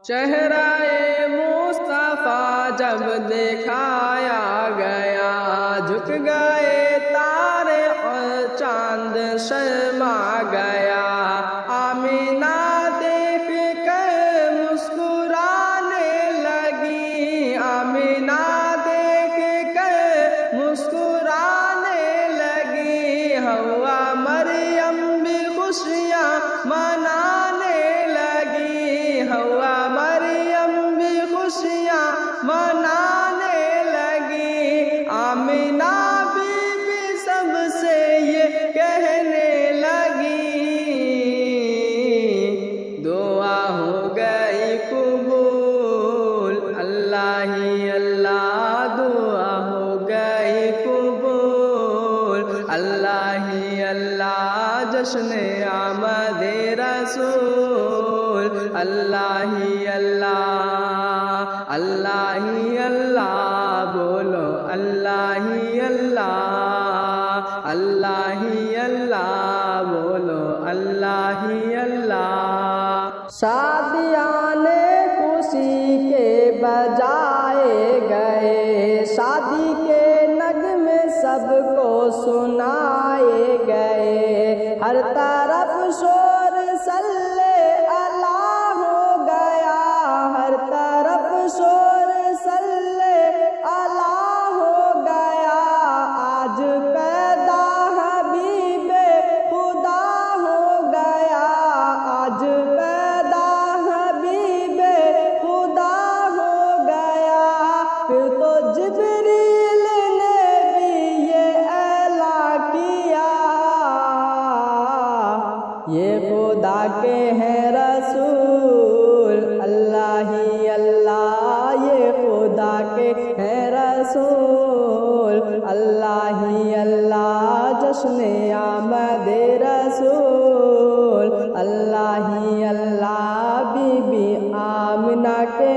چہرہ مصطفیٰ جب دکھایا گیا، جھک گئے تارے اور چاند شرما گیا۔ آمینہ دیکھ کر مسکرانے لگی، آمینہ دیکھ کر مسکرانے لگی۔ حوا مریم بھی خوشیاں منانے لگی، حوا مریم بھی خوشیاں منانے لگی۔ آمینہ بی بی سب سے یہ کہنے لگی، دعا ہو گئی قبول، اللہ ہی اللہ دعا ہو گئی قبول، اللہ ہی اللہ جشن آمد رسول، اللہ ہی اللہ، اللہ ہی اللہ بولو، اللہ ہی اللہ، اللہ ہی اللہ بولو، اللہ ہی اللہ۔ شادیانے خوشی کے بجائے گئے، شادی کے نغمے سب کو سنائے گئے، ہر طرف شور صلی اللہ ہو گیا، ہر طرف شور صلی اللہ ہو گیا۔ آج پیدا حبیب خدا ہو گیا، آج پیدا حبیب خدا ہو گیا۔ پھر تو جبریل نے بھی یہ اعلان کیا، یہ خدا کے ہیں رسول، اللہ ہی اللہ، یہ خدا کے ہیں رسول، اللہ ہی اللہ جشن آمد رسول، اللہ ہی اللہ۔ بی بی آمنہ کے